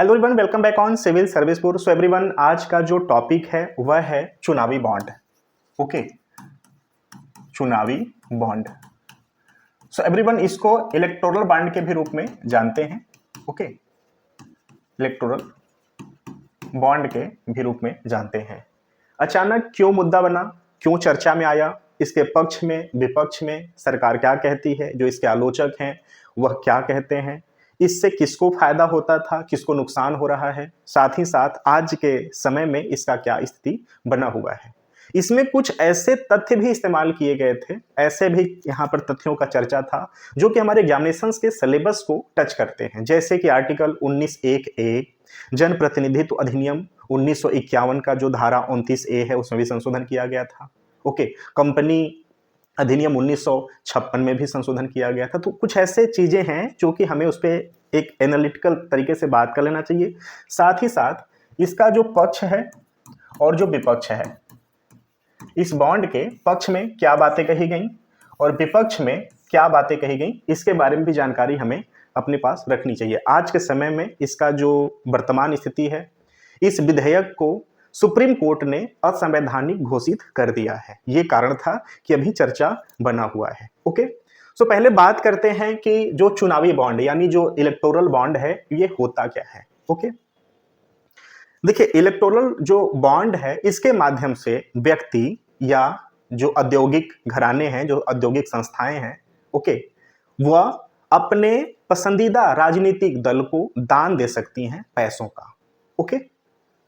Hello everyone, welcome back on civil service board. So everyone, आज का जो topic है वह है चुनावी बॉन्ड। ओके, चुनावी बॉन्ड। सो एवरीवन, इसको इलेक्टोरल बॉन्ड के भी रूप में जानते हैं। ओके, इलेक्टोरल बॉन्ड के भी रूप में जानते हैं। अचानक क्यों मुद्दा बना, क्यों चर्चा में आया, इसके पक्ष में विपक्ष में सरकार क्या कहती है, जो इसके आलोचक हैं वह क्या कहते हैं, इससे किसको फायदा होता था, किसको नुकसान हो रहा है, साथ ही साथ आज के समय में इसका क्या स्थिति बना हुआ है। इसमें कुछ ऐसे तथ्य भी इस्तेमाल किए गए थे, ऐसे भी यहाँ पर तथ्यों का चर्चा था जो कि हमारे एग्जामिनेशंस के सिलेबस को टच करते हैं। जैसे कि आर्टिकल 19(1)(a) जन प्रतिनिधित्व अधिनियम 1951 का जो धारा 29(a) है उसमें भी संशोधन किया गया था। ओके, कंपनी अधिनियम 1956 में भी संशोधन किया गया था। तो कुछ ऐसे चीजें हैं जो कि हमें उस पर एक एनालिटिकल तरीके से बात कर लेना चाहिए। साथ ही साथ इसका जो पक्ष है और जो विपक्ष है, इस बॉन्ड के पक्ष में क्या बातें कही गई और विपक्ष में क्या बातें कही गई, इसके बारे में भी जानकारी हमें अपने पास रखनी चाहिए। आज के समय में इसका जो वर्तमान स्थिति है, इस विधेयक को सुप्रीम कोर्ट ने असंवैधानिक घोषित कर दिया है। ये कारण था कि अभी चर्चा बना हुआ है। ओके, सो पहले बात करते हैं कि जो चुनावी बॉन्ड यानी जो इलेक्टोरल बॉन्ड है ये होता क्या है। ओके, देखिए, इलेक्टोरल जो बॉन्ड है इसके माध्यम से व्यक्ति या जो औद्योगिक घराने हैं, जो औद्योगिक संस्थाएं हैं, ओके, वह अपने पसंदीदा राजनीतिक दल को दान दे सकती हैं पैसों का। ओके,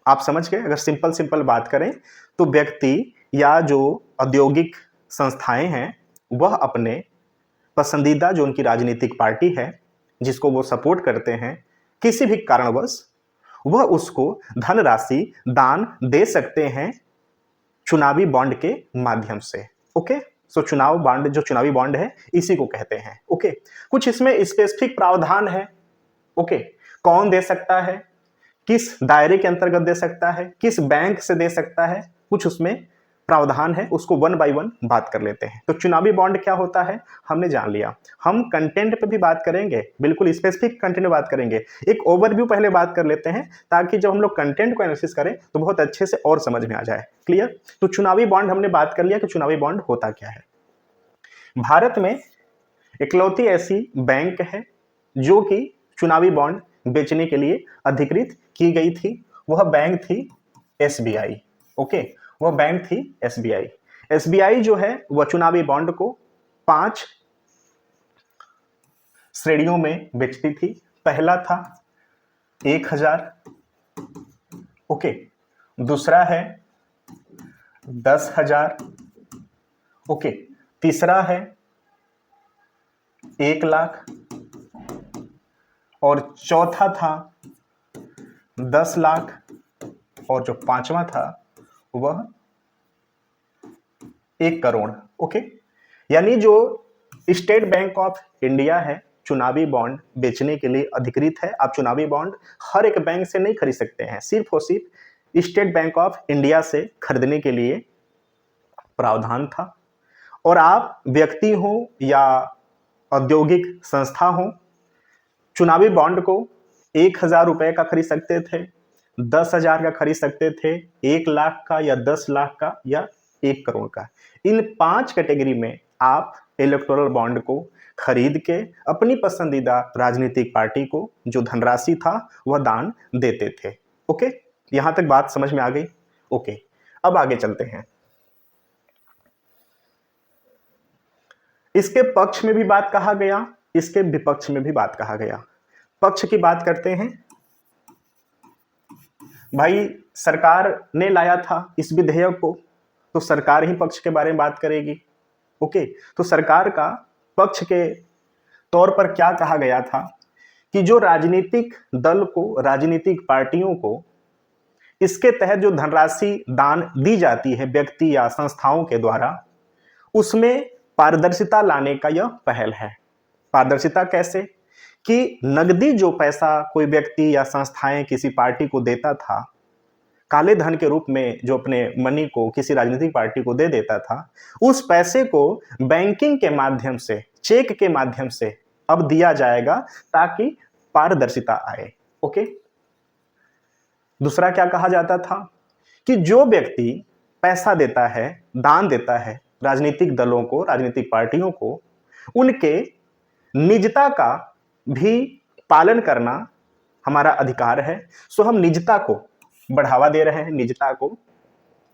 आप समझ गए। अगर सिंपल बात करें तो व्यक्ति या जो औद्योगिक संस्थाएं हैं वह अपने पसंदीदा जो उनकी राजनीतिक पार्टी है जिसको वो सपोर्ट करते हैं, किसी भी कारणवश वह उसको धनराशि दान दे सकते हैं चुनावी बॉन्ड के माध्यम से। ओके, सो चुनाव बॉन्ड, जो चुनावी बॉन्ड है इसी को कहते हैं। ओके, कुछ इसमें स्पेसिफिक प्रावधान है। ओके, कौन दे सकता है, किस दायरे के अंतर्गत दे सकता है, किस बैंक से दे सकता है, कुछ उसमें प्रावधान है, उसको वन बाय वन बात कर लेते हैं। तो चुनावी बॉन्ड क्या होता है हमने जान लिया। हम कंटेंट पे भी बात करेंगे, बिल्कुल स्पेसिफिक कंटेंट में बात करेंगे। एक ओवरव्यू पहले बात कर लेते हैं ताकि जब हम लोग कंटेंट को एनालिसिस करें तो बहुत अच्छे से और समझ में आ जाए। क्लियर? तो चुनावी बॉन्ड हमने बात कर लिया कि चुनावी बॉन्ड होता क्या है। भारत में इकलौती ऐसी बैंक है जो कि चुनावी बॉन्ड बेचने के लिए अधिकृत की गई थी, वह बैंक थी एसबीआई। ओके, वह बैंक थी एसबीआई। एसबीआई जो है वह चुनावी बॉन्ड को 5 श्रेणियों में बेचती थी। पहला था 1000, ओके, दूसरा है 10,000, ओके, तीसरा है 1 लाख और चौथा था 10 लाख और जो पांचवा था वह 1 करोड़। ओके, यानी जो स्टेट बैंक ऑफ इंडिया है चुनावी बॉन्ड बेचने के लिए अधिकृत है। आप चुनावी बॉन्ड हर एक बैंक से नहीं खरीद सकते हैं, सिर्फ और सिर्फ स्टेट बैंक ऑफ इंडिया से खरीदने के लिए प्रावधान था। और आप व्यक्ति हो या औद्योगिक संस्था हो, चुनावी बॉन्ड को 1,000 रुपए का खरीद सकते थे, 10,000 का खरीद सकते थे, 1 लाख का या 10 लाख का या 1 करोड़ का। इन 5 कैटेगरी में आप इलेक्टोरल बॉन्ड को खरीद के अपनी पसंदीदा राजनीतिक पार्टी को जो धनराशि था वह दान देते थे। ओके, यहां तक बात समझ में आ गई। ओके, अब आगे चलते हैं। इसके पक्ष में भी बात कहा गया, इसके विपक्ष में भी बात कहा गया। पक्ष की बात करते हैं। भाई, सरकार ने लाया था इस विधेयक को तो सरकार ही पक्ष के बारे में बात करेगी। ओके, तो सरकार का पक्ष के तौर पर क्या कहा गया था कि जो राजनीतिक दल को, राजनीतिक पार्टियों को इसके तहत जो धनराशि दान दी जाती है व्यक्ति या संस्थाओं के द्वारा, उसमें पारदर्शिता लाने का यह पहल है। पारदर्शिता कैसे? कि नगदी जो पैसा कोई व्यक्ति या संस्थाएं किसी पार्टी को देता था, काले धन के रूप में जो अपने मनी को किसी राजनीतिक पार्टी को दे देता था, उस पैसे को बैंकिंग के माध्यम से, चेक के माध्यम से अब दिया जाएगा ताकि पारदर्शिता आए। ओके, दूसरा क्या कहा जाता था कि जो व्यक्ति पैसा देता है, दान देता है राजनीतिक दलों को, राजनीतिक पार्टियों को, उनके निजता का भी पालन करना हमारा अधिकार है। सो हम निजता को बढ़ावा दे रहे हैं,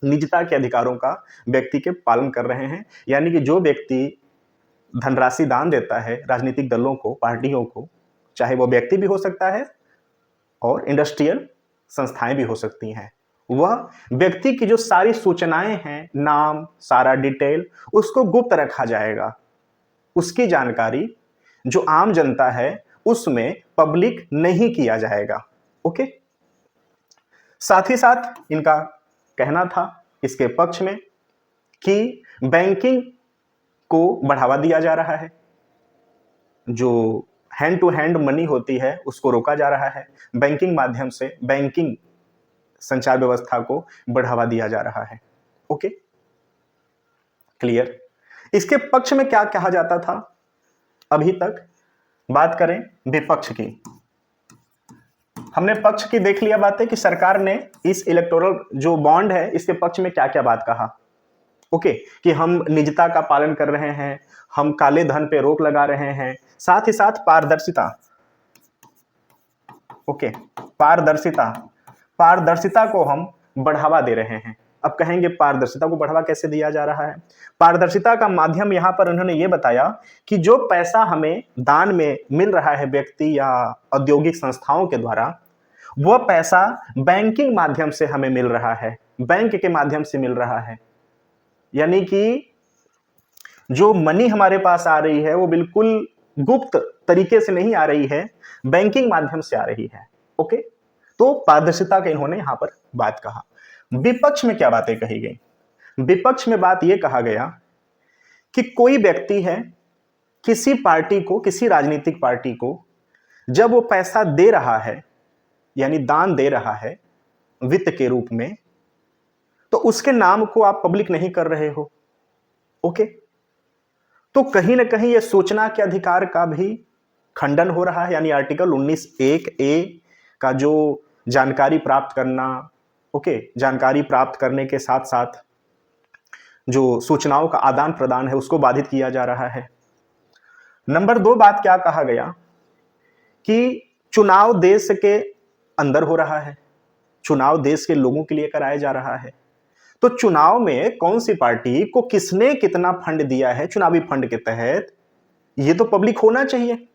निजता के अधिकारों का व्यक्ति के पालन कर रहे हैं। यानी कि जो व्यक्ति धनराशि दान देता है राजनीतिक दलों को, पार्टियों को, चाहे वो व्यक्ति भी हो सकता है और इंडस्ट्रियल संस्थाएं भी हो सकती हैं, वह व्यक्ति की जो सारी सूचनाएं हैं, नाम, सारा डिटेल, उसको गुप्त रखा जाएगा। उसकी जानकारी जो आम जनता है उसमें पब्लिक नहीं किया जाएगा। ओके। साथ ही साथ इनका कहना था इसके पक्ष में कि बैंकिंग को बढ़ावा दिया जा रहा है, जो हैंड टू हैंड मनी होती है उसको रोका जा रहा है, बैंकिंग माध्यम से बैंकिंग संचार व्यवस्था को बढ़ावा दिया जा रहा है। Okay, clear. इसके पक्ष में क्या कहा जाता था अभी तक? बात करें विपक्ष की। हमने पक्ष की देख लिया बातें कि सरकार ने इस इलेक्टोरल जो बॉन्ड है इसके पक्ष में क्या क्या बात कहा। ओके, कि हम निजता का पालन कर रहे हैं, हम काले धन पे रोक लगा रहे हैं, साथ ही साथ पारदर्शिता। ओके, पारदर्शिता को हम बढ़ावा दे रहे हैं। अब कहेंगे पारदर्शिता को बढ़ावा कैसे दिया जा रहा है? पारदर्शिता का माध्यम यहां पर उन्होंने ये बताया कि जो पैसा हमें दान में मिल रहा है व्यक्ति या औद्योगिक संस्थाओं के द्वारा, वह पैसा बैंकिंग माध्यम से हमें मिल रहा है, बैंक के माध्यम से मिल रहा है। यानी कि जो मनी हमारे पास आ रही है वो बिल्कुल गुप्त तरीके से नहीं आ रही है, बैंकिंग माध्यम से आ रही है। ओके, तो पारदर्शिता का इन्होंने यहां पर बात कहा। विपक्ष में क्या बातें कही गई? विपक्ष में बात यह कहा गया कि कोई व्यक्ति है किसी पार्टी को, किसी राजनीतिक पार्टी को जब वो पैसा दे रहा है, यानी दान दे रहा है वित्त के रूप में, तो उसके नाम को आप पब्लिक नहीं कर रहे हो। ओके, तो कहीं ना कहीं यह सूचना के अधिकार का भी खंडन हो रहा है। यानी आर्टिकल 19(1)(a) का जो जानकारी प्राप्त करना, ओके, जानकारी प्राप्त करने के साथ साथ जो सूचनाओं का आदान प्रदान है उसको बाधित किया जा रहा है। नंबर 2 बात क्या कहा गया कि चुनाव देश के अंदर हो रहा है, चुनाव देश के लोगों के लिए कराया जा रहा है। तो चुनाव में कौन सी पार्टी को किसने कितना फंड दिया है चुनावी फंड के तहत, ये तो पब्लिक होना चाहिए।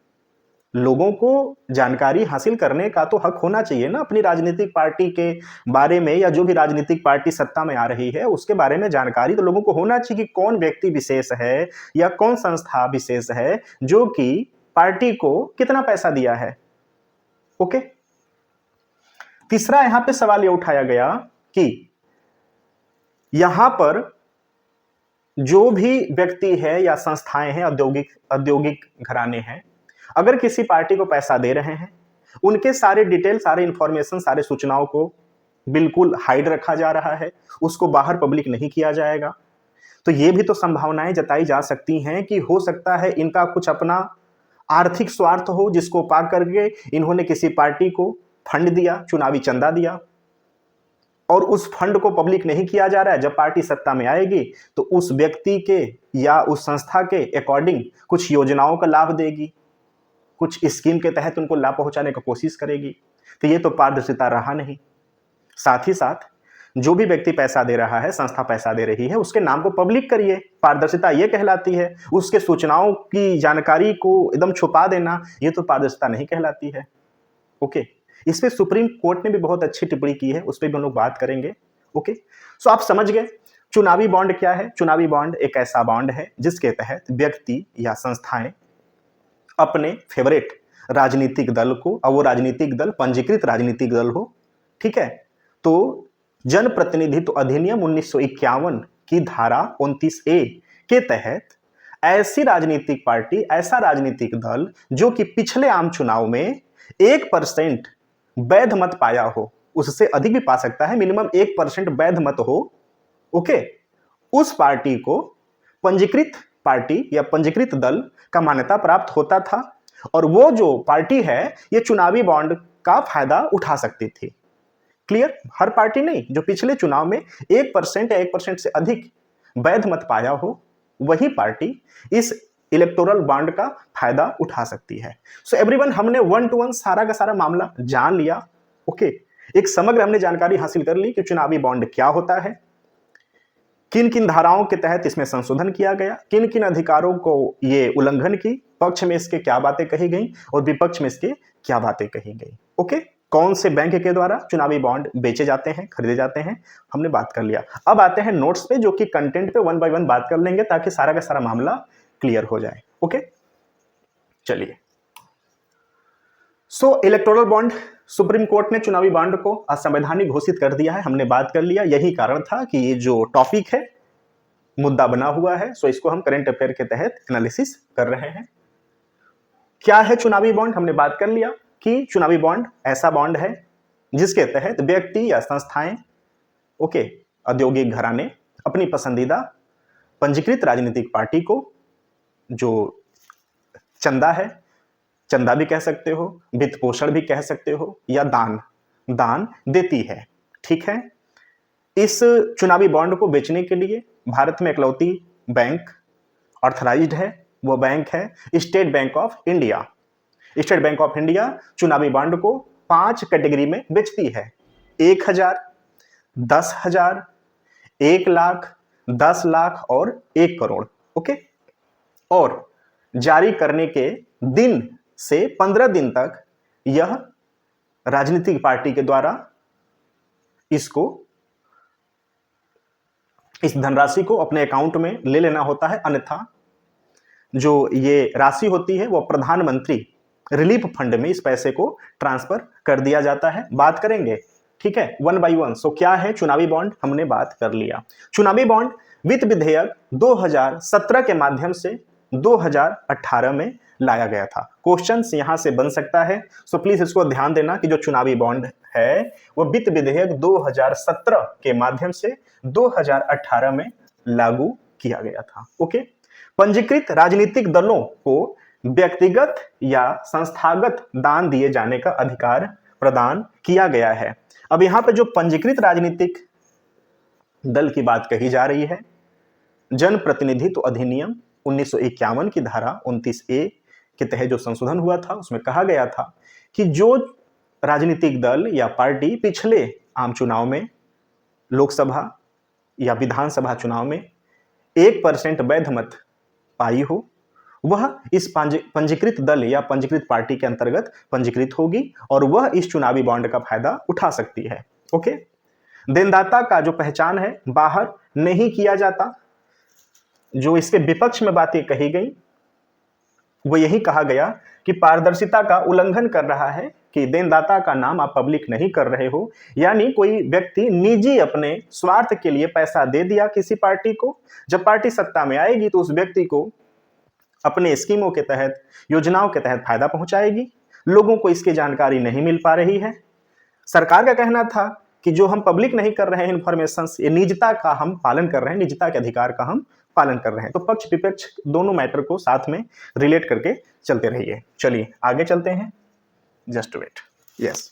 लोगों को जानकारी हासिल करने का तो हक होना चाहिए ना, अपनी राजनीतिक पार्टी के बारे में, या जो भी राजनीतिक पार्टी सत्ता में आ रही है उसके बारे में जानकारी तो लोगों को होना चाहिए कि कौन व्यक्ति विशेष है या कौन संस्था विशेष है जो कि पार्टी को कितना पैसा दिया है। ओके, तीसरा यहां पे सवाल यह उठाया गया कि यहां पर जो भी व्यक्ति है या संस्थाएं हैं, औद्योगिक घराने हैं, अगर किसी पार्टी को पैसा दे रहे हैं, उनके सारे डिटेल, सारे इंफॉर्मेशन, सारे सूचनाओं को बिल्कुल हाइड रखा जा रहा है, उसको बाहर पब्लिक नहीं किया जाएगा। तो ये भी तो संभावनाएं जताई जा सकती हैं कि हो सकता है इनका कुछ अपना आर्थिक स्वार्थ हो, जिसको पा करके इन्होंने किसी पार्टी को फंड दिया, चुनावी चंदा दिया, और उस फंड को पब्लिक नहीं किया जा रहा है। जब पार्टी सत्ता में आएगी तो उस व्यक्ति के या उस संस्था के अकॉर्डिंग कुछ योजनाओं का लाभ देगी, कुछ स्कीम के तहत उनको लाभ पहुंचाने की कोशिश करेगी। तो ये तो पारदर्शिता रहा नहीं। साथ ही साथ जो भी व्यक्ति पैसा दे रहा है, संस्था पैसा दे रही है, उसके नाम को पब्लिक करिए, पारदर्शिता ये कहलाती है। उसके सूचनाओं की जानकारी को एकदम छुपा देना, ये तो पारदर्शिता नहीं कहलाती है। ओके, इस पे सुप्रीम कोर्ट ने भी बहुत अच्छी टिप्पणी की है, उस पर भी हम लोग बात करेंगे। ओके, सो आप समझ गए चुनावी बॉन्ड क्या है। चुनावी बॉन्ड एक ऐसा बॉन्ड है जिसके तहत व्यक्ति या संस्थाएं अपने फेवरेट राजनीतिक दल को, और वो राजनीतिक दल पंजीकृत राजनीतिक दल हो, ठीक है, तो जनप्रतिनिधित्व अधिनियम 1951 की धारा 29(a) के तहत ऐसी राजनीतिक पार्टी, ऐसा राजनीतिक दल जो कि पिछले आम चुनाव में 1% वैध मत पाया हो, उससे अधिक भी पा सकता है, मिनिमम 1% वैध मत हो, ओके, उस पार्टी को पंजीकृत पार्टी या पंजीकृत दल का मान्यता प्राप्त होता था, और वो जो पार्टी है ये चुनावी बॉन्ड का फायदा उठा सकती थी। क्लियर? हर पार्टी नहीं, जो पिछले चुनाव में 1% या 1% से अधिक वैध मत पाया हो वही पार्टी इस इलेक्टोरल बॉन्ड का फायदा उठा सकती है। सो एवरीवन, हमने 1 to 1 सारा का सारा मामला जान लिया। ओके, एक समग्र हमने जानकारी हासिल कर ली कि चुनावी बॉन्ड क्या होता है, किन किन धाराओं के तहत इसमें संशोधन किया गया, किन किन अधिकारों को ये उल्लंघन की, पक्ष में इसके क्या बातें कही गई और विपक्ष में इसके क्या बातें कही गई। ओके, कौन से बैंक के द्वारा चुनावी बॉन्ड बेचे जाते हैं, खरीदे जाते हैं, हमने बात कर लिया। अब आते हैं नोट्स पे, जो कि कंटेंट पे 1 by 1 बात कर लेंगे ताकि सारा का सारा मामला क्लियर हो जाए। ओके, चलिए। सो इलेक्टोरल बॉन्ड, सुप्रीम कोर्ट ने चुनावी बॉन्ड को असंवैधानिक घोषित कर दिया है, हमने बात कर लिया। यही कारण था कि ये जो टॉपिक है मुद्दा बना हुआ है, सो इसको हम करंट अफेयर के तहत एनालिसिस कर रहे हैं। क्या है चुनावी बॉन्ड, हमने बात कर लिया कि चुनावी बॉन्ड ऐसा बॉन्ड है जिसके तहत व्यक्ति या संस्थाएं, ओके, औद्योगिक घराने अपनी पसंदीदा पंजीकृत राजनीतिक पार्टी को जो चंदा है, चंदा भी कह सकते हो, वित्त पोषण भी कह सकते हो, या दान देती है। ठीक है, इस चुनावी बॉन्ड को बेचने के लिए भारत में इकलौती बैंक ऑथराइज्ड है, वो बैंक है state bank of India. State bank of India चुनावी बॉन्ड को 5 कैटेगरी में बेचती है: 1,000, 10,000, 1 लाख, 10 लाख और 1 करोड़। ओके, और जारी करने के दिन से 15 दिन तक यह राजनीतिक पार्टी के द्वारा इस धनराशि को अपने अकाउंट में ले लेना होता है, अन्यथा जो ये राशि होती है वो प्रधानमंत्री रिलीफ फंड में इस पैसे को ट्रांसफर कर दिया जाता है। बात करेंगे, ठीक है, 1 by 1। सो क्या है चुनावी बॉन्ड, हमने बात कर लिया। चुनावी बॉन्ड वित्त विधेयक 2017 के माध्यम से 2018 में लाया गया था। क्वेश्चंस यहां से बन सकता है, सो प्लीज इसको ध्यान देना कि जो चुनावी बॉन्ड है वो वित्त विधेयक 2017 के माध्यम से 2018 में लागू किया गया था। ओके, पंजीकृत राजनीतिक दलों को व्यक्तिगत या संस्थागत दान दिए जाने का अधिकार प्रदान किया गया है। अब यहां पे जो पंजीकृत राजनीतिक दल की बात कही जा रही है, जन प्रतिनिधित्व अधिनियम 1951 की धारा 29A के तहत जो संशोधन हुआ था उसमें कहा गया था कि जो राजनीतिक दल या पार्टी पिछले आम चुनाव में, लोकसभा या विधानसभा चुनाव में 1% वैध मत पाई हो, वह इस पंजीकृत दल या पंजीकृत पार्टी के अंतर्गत पंजीकृत होगी और वह इस चुनावी बॉन्ड का फायदा उठा सकती है। ओके, देनदाता का जो पहचान है बाहर नहीं किया जाता। जो इसके विपक्ष में बातें कही गई वो यही कहा गया कि पारदर्शिता का उल्लंघन कर रहा है कि देनदाता का नाम आप पब्लिक नहीं कर रहे हो, यानी कोई व्यक्ति निजी अपने स्वार्थ के लिए पैसा दे दिया किसी पार्टी को, जब पार्टी सत्ता में आएगी तो उस व्यक्ति को अपने स्कीमों के तहत, योजनाओं के तहत फायदा पहुंचाएगी। लोगों को इसकी जानकारी नहीं मिल पा रही है। सरकार का कहना था कि जो हम पब्लिक नहीं कर रहे हैं इंफॉर्मेशन, ये निजता का हम पालन कर रहे हैं, निजता के अधिकार का हम पालन कर रहे हैं। तो पक्ष विपक्ष दोनों मैटर को साथ में रिलेट करके चलते रहिए। चलिए आगे चलते हैं, जस्ट वेट। यस,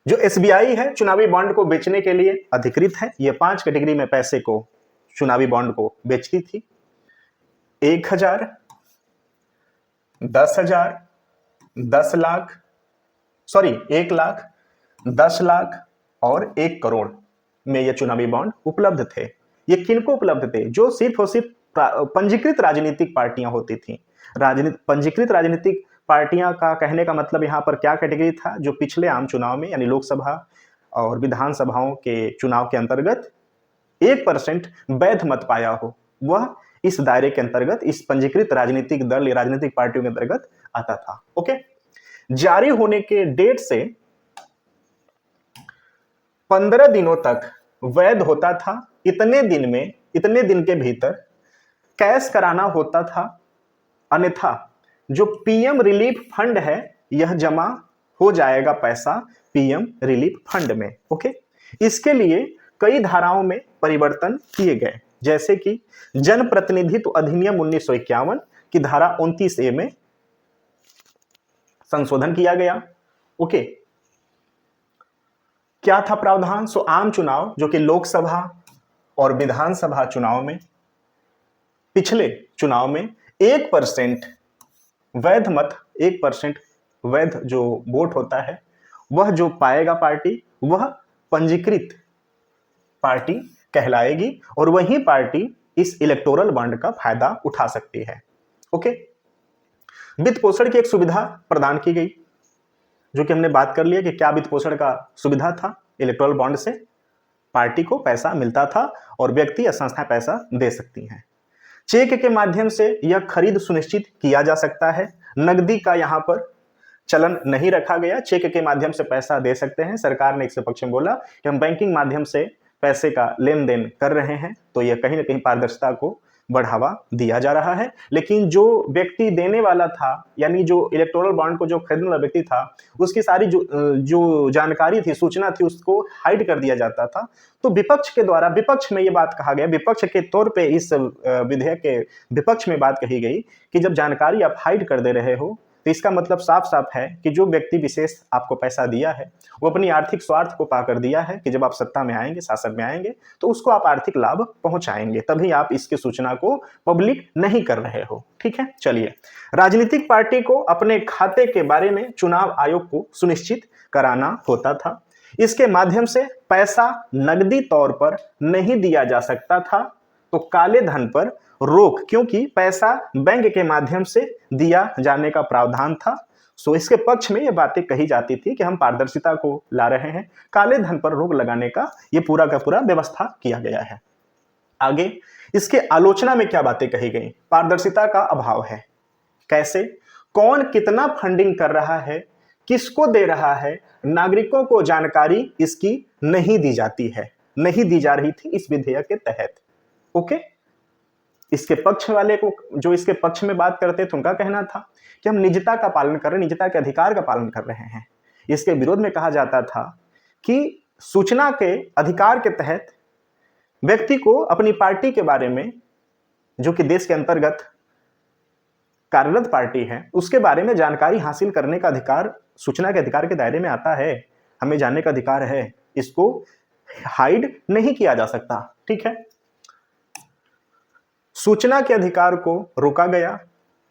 जो SBI है चुनावी बॉन्ड को बेचने के लिए अधिकृत है। ये 5 कैटेगरी में पैसे को, चुनावी बॉन्ड को बेचती थी: 1,000, 10,000, 10 लाख, 1 लाख, 10 लाख और 1 करोड़ में ये चुनावी बॉन्ड उपलब्ध थे। ये किनको उपलब्ध थे? जो सिर्फ और सिर्फ पंजीकृत राजनीतिक पार्टियां होती थी। पंजीकृत राजनीतिक पार्टियां का कहने का मतलब यहाँ पर क्या कैटेगरी था? जो पिछले आम चुनाव में यानी लोकसभा और विधानसभाओं के चुनाव के अंतर्गत 1% वैध मत पाया हो, वह इस दायरे के अंतर्गत, इस पंजीकृत राजनीतिक दल या राजनीतिक पार्टियों के अंतर्गत आता था। ओके, जारी होने के डेट से 15 दिनों तक वैध होता था। इतने दिन के भीतर कैश कराना होता था, अन्यथा जो पीएम रिलीफ फंड है यह जमा हो जाएगा पैसा पीएम रिलीफ फंड में। ओके, इसके लिए कई धाराओं में परिवर्तन किए गए, जैसे कि जन प्रतिनिधित्व अधिनियम 1951 की धारा 29A में संशोधन किया गया। ओके, क्या था प्रावधान? सो आम चुनाव जो कि लोकसभा और विधानसभा चुनाव में, पिछले चुनाव में 1% वैध मत, 1% वैध जो वोट होता है वह जो पाएगा पार्टी, वह पंजीकृत पार्टी कहलाएगी और वही पार्टी इस इलेक्टोरल बॉन्ड का फायदा उठा सकती है। ओके, वित्त पोषण की एक सुविधा प्रदान की गई, जो कि हमने बात कर लिया कि क्या वित्त पोषण का सुविधा था। इलेक्टोरल बॉन्ड से पार्टी को पैसा मिलता था और व्यक्ति या संस्थाएं पैसा दे सकती हैं। चेक के माध्यम से यह खरीद सुनिश्चित किया जा सकता है। नकदी का यहाँ पर चलन नहीं रखा गया, चेक के माध्यम से पैसा दे सकते हैं। सरकार ने इसके पक्ष में बोला कि हम बैंकिंग माध्यम से पैसे का लेन देन कर रहे हैं, तो यह कहीं ना कहीं पारदर्शिता को बढ़ावा दिया जा रहा है। लेकिन जो व्यक्ति देने वाला था, यानी जो इलेक्टोरल बॉन्ड को जो खरीदने वाला व्यक्ति था, उसकी सारी जो जानकारी थी, सूचना थी, उसको हाइड कर दिया जाता था। तो विपक्ष के द्वारा, विपक्ष में ये बात कहा गया, विपक्ष के तौर पे इस विधेयक के विपक्ष में बात कही गई कि जब जानकारी आप हाइड कर दे रहे हो तो इसका मतलब साफ साफ है कि जो व्यक्ति विशेष आपको पैसा दिया है वो अपनी आर्थिक स्वार्थ को पाकर दिया है कि जब आप सत्ता में आएंगे, शासन में आएंगे, तो उसको आप आर्थिक लाभ पहुंचाएंगे, तभी आप इसकी सूचना को पब्लिक नहीं कर रहे हो। ठीक है, चलिए। राजनीतिक पार्टी को अपने खाते के बारे में चुनाव आयोग को सुनिश्चित कराना होता था। इसके माध्यम से पैसा नकदी तौर पर नहीं दिया जा सकता था, तो काले धन पर रोक, क्योंकि पैसा बैंक के माध्यम से दिया जाने का प्रावधान था। सो इसके पक्ष में ये बातें कही जाती थी कि हम पारदर्शिता को ला रहे हैं, काले धन पर रोक लगाने का ये पूरा का पूरा व्यवस्था किया गया है। आगे इसके आलोचना में क्या बातें कही गई? पारदर्शिता का अभाव है। कैसे? कौन कितना फंडिंग कर रहा है, किसको दे रहा है, नागरिकों को जानकारी इसकी नहीं दी जाती है, नहीं दी जा रही थी इस विधेयक के तहत। ओके, इसके पक्ष वाले को, जो इसके पक्ष में बात करते थे, उनका कहना था कि हम निजता का पालन कर रहे हैं, निजता के अधिकार का पालन कर रहे हैं। इसके विरोध में कहा जाता था कि सूचना के अधिकार के तहत व्यक्ति को अपनी पार्टी के बारे में, जो कि देश के अंतर्गत कार्यरत पार्टी है, उसके बारे में जानकारी हासिल करने का अधिकार सूचना के अधिकार के दायरे में आता है। हमें जानने का अधिकार है, इसको हाइड नहीं किया जा सकता। ठीक है, सूचना के अधिकार को रोका गया।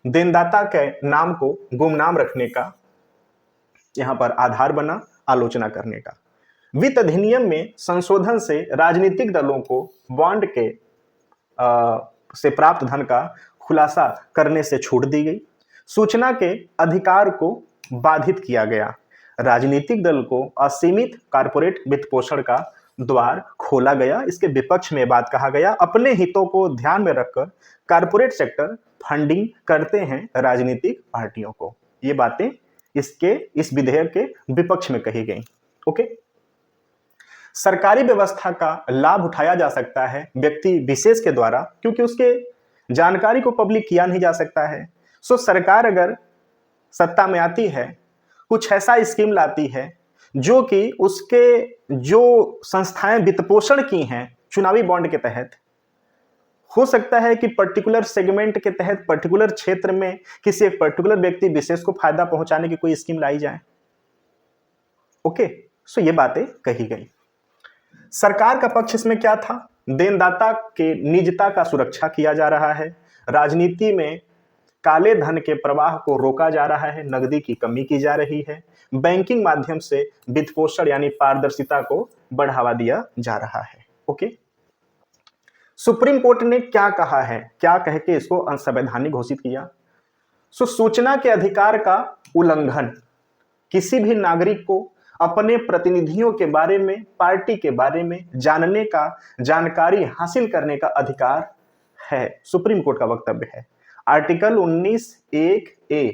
देनदाता के नाम को गुमनाम रखने का यहां पर आधार बना आलोचना करने का। वित्त अधिनियम में संशोधन से राजनीतिक दलों को बॉन्ड के से प्राप्त धन का खुलासा करने से छूट दी गई। सूचना के अधिकार को बाधित किया गया। राजनीतिक दल को असीमित कारपोरेट वित्त पोषण का द्वार खोला गया। इसके विपक्ष में बात कहा गया, अपने हितों को ध्यान में रखकर कारपोरेट सेक्टर फंडिंग करते हैं राजनीतिक पार्टियों को। ये बातें इस विधेयक के विपक्ष में कही गई। ओके, सरकारी व्यवस्था का लाभ उठाया जा सकता है व्यक्ति विशेष के द्वारा, क्योंकि उसके जानकारी को पब्लिक किया नहीं जा सकता है। सो सरकार अगर सत्ता में आती है, कुछ ऐसा स्कीम लाती है जो कि उसके जो संस्थाएं वित्त पोषण की हैं चुनावी बॉन्ड के तहत, हो सकता है कि पर्टिकुलर सेगमेंट के तहत पर्टिकुलर क्षेत्र में किसी एक पर्टिकुलर व्यक्ति विशेष को फायदा पहुंचाने की कोई स्कीम लाई जाए। ओके, सो ये बातें कही गई। सरकार का पक्ष इसमें क्या था? देनदाता के निजता का सुरक्षा किया जा रहा है, राजनीति में काले धन के प्रवाह को रोका जा रहा है, नकदी की कमी की जा रही है, बैंकिंग माध्यम से वित्त पोषण यानी पारदर्शिता को बढ़ावा दिया जा रहा है। ओके, सुप्रीम कोर्ट ने क्या कहा है, क्या कह के इसको असंवैधानिक घोषित किया? सूचना के अधिकार का उल्लंघन, किसी भी नागरिक को अपने प्रतिनिधियों के बारे में, पार्टी के बारे में जानने का, जानकारी हासिल करने का अधिकार है, सुप्रीम कोर्ट का वक्तव्य है। आर्टिकल 19(1)(a)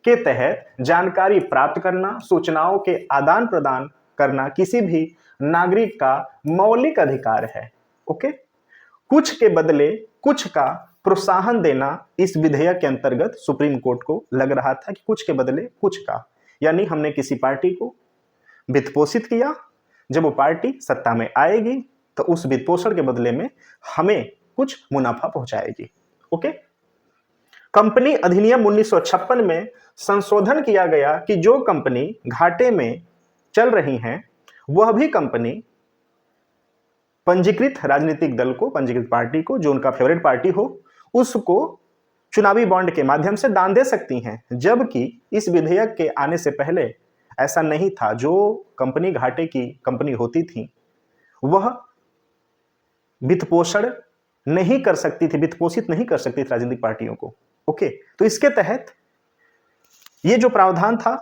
के तहत जानकारी प्राप्त करना, सूचनाओं के आदान प्रदान करना किसी भी नागरिक का मौलिक अधिकार है। ओके, कुछ के बदले कुछ का प्रोत्साहन देना इस विधेयक के अंतर्गत सुप्रीम कोर्ट को लग रहा था कि कुछ के बदले कुछ का, यानी हमने किसी पार्टी को वित्त पोषित किया, जब वो पार्टी सत्ता में आएगी तो उस वित्त पोषण के बदले में हमें कुछ मुनाफा पहुंचाएगी। ओके, कंपनी अधिनियम 1956 में संशोधन किया गया कि जो कंपनी घाटे में चल रही हैं वह भी कंपनी पंजीकृत राजनीतिक दल को, पंजीकृत पार्टी को, जो उनका फेवरेट पार्टी हो, उसको चुनावी बॉन्ड के माध्यम से दान दे सकती हैं। जबकि इस विधेयक के आने से पहले ऐसा नहीं था। जो कंपनी घाटे की कंपनी होती थी वह वित्त पोषण नहीं कर सकती थी, वित्त पोषित नहीं कर सकती थी राजनीतिक पार्टियों को। ओके, तो इसके तहत ये जो प्रावधान था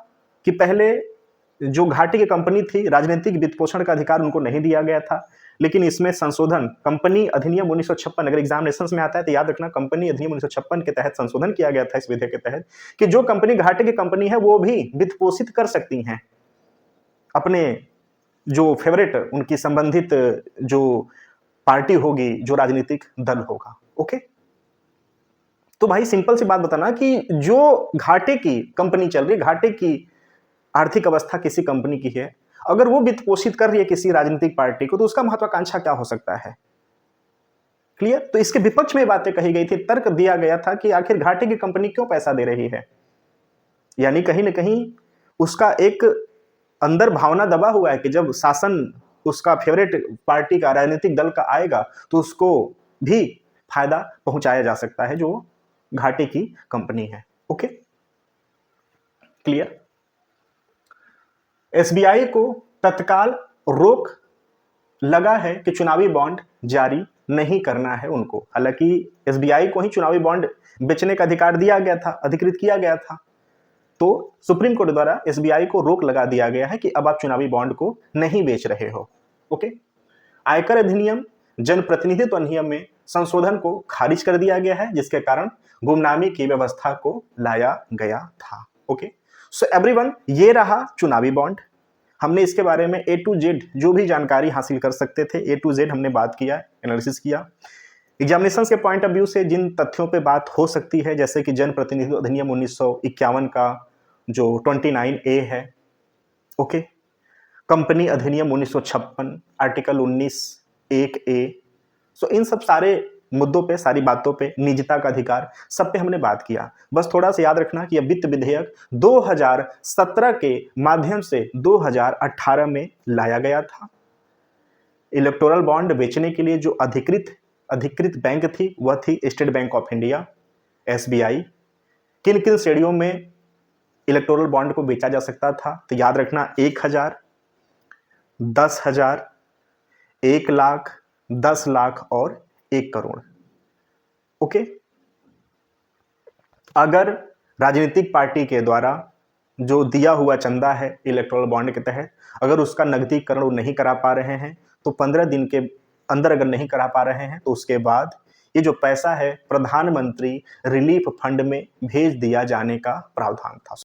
कि पहले जो घाटे की कंपनी थी, राजनीतिक वित्त पोषण का अधिकार उनको नहीं दिया गया था, लेकिन इसमें संशोधन कंपनी अधिनियम 1956, अगर एग्जामिनेशंस में आता है तो याद रखना, कंपनी अधिनियम 1956 के तहत संशोधन किया गया था इस विधेयक के तहत कि जो कंपनी घाटे की कंपनी है वो भी वित्त पोषित कर सकती हैं अपने जो फेवरेट, उनकी संबंधित जो पार्टी होगी, जो राजनीतिक दल होगा। ओके, तो भाई सिंपल सी बात बताना कि जो घाटे की कंपनी चल रही, घाटे की आर्थिक अवस्था किसी कंपनी की है, अगर वो वित्त पोषित कर रही है किसी राजनीतिक पार्टी को, तो उसका महत्वाकांक्षा क्या हो सकता है? क्लियर? तो इसके विपक्ष में बातें कही गई थी, तर्क दिया गया था कि आखिर घाटे की कंपनी क्यों पैसा दे रही है, यानी कहीं ना कहीं उसका एक अंदर भावना दबा हुआ है कि जब शासन उसका फेवरेट पार्टी का, राजनीतिक दल का आएगा तो उसको भी फायदा पहुंचाया जा सकता है, जो घाटे की कंपनी है। Okay, clear? एसबीआई को तत्काल रोक लगा है कि चुनावी बॉन्ड जारी नहीं करना है उनको। हालांकि एसबीआई को ही चुनावी बॉन्ड बेचने का अधिकार दिया गया था, अधिकृत किया गया था, तो सुप्रीम कोर्ट द्वारा एसबीआई को रोक लगा दिया गया है कि अब आप चुनावी बॉन्ड को नहीं बेच रहे हो। ओके, आयकर अधिनियम, जनप्रतिनिधित्व अधिनियम में संशोधन को खारिज कर दिया गया है, जिसके कारण गुमनामी की व्यवस्था को लाया गया था। ओके, सो एवरीवन, ये रहा चुनावी बॉन्ड। हमने इसके बारे में A to Z जो भी जानकारी हासिल कर सकते थे, A to Z हमने बात किया, एनालिसिस किया। एग्जामिनेशन के पॉइंट ऑफ व्यू से जिन तथ्यों पे बात हो सकती है, जैसे कि जनप्रतिनिधित्व अधिनियम 1951 का जो 29A है, ओके, कंपनी अधिनियम 1956 आर्टिकल 19(1)A, सो इन सब सारे मुद्दों पे, सारी बातों पे, निजता का अधिकार, सब पे हमने बात किया। बस थोड़ा सा याद रखना कि यह वित्त विधेयक 2017 के माध्यम से 2018 में लाया गया था। इलेक्टोरल बॉन्ड बेचने के लिए जो अधिकृत बैंक थी वह थी state bank of India, SBI. किन किन श्रेणियों में इलेक्टोरल बॉन्ड को बेचा जा सकता था, तो याद रखना 1000, 10,000, 1 लाख, 10 लाख और 1 करोड़। ओके, अगर राजनीतिक पार्टी के द्वारा जो दिया हुआ चंदा है इलेक्टोरल बॉन्ड के तहत, अगर उसका नगदीकरण वो नहीं करा पा रहे हैं, तो 15 दिन के अंदर अगर नहीं करा पा रहे हैं, तो उसके बाद ये जो पैसा है प्रधानमंत्री रिलीफ फंड में भेज दिया जाने का प्रावधान था।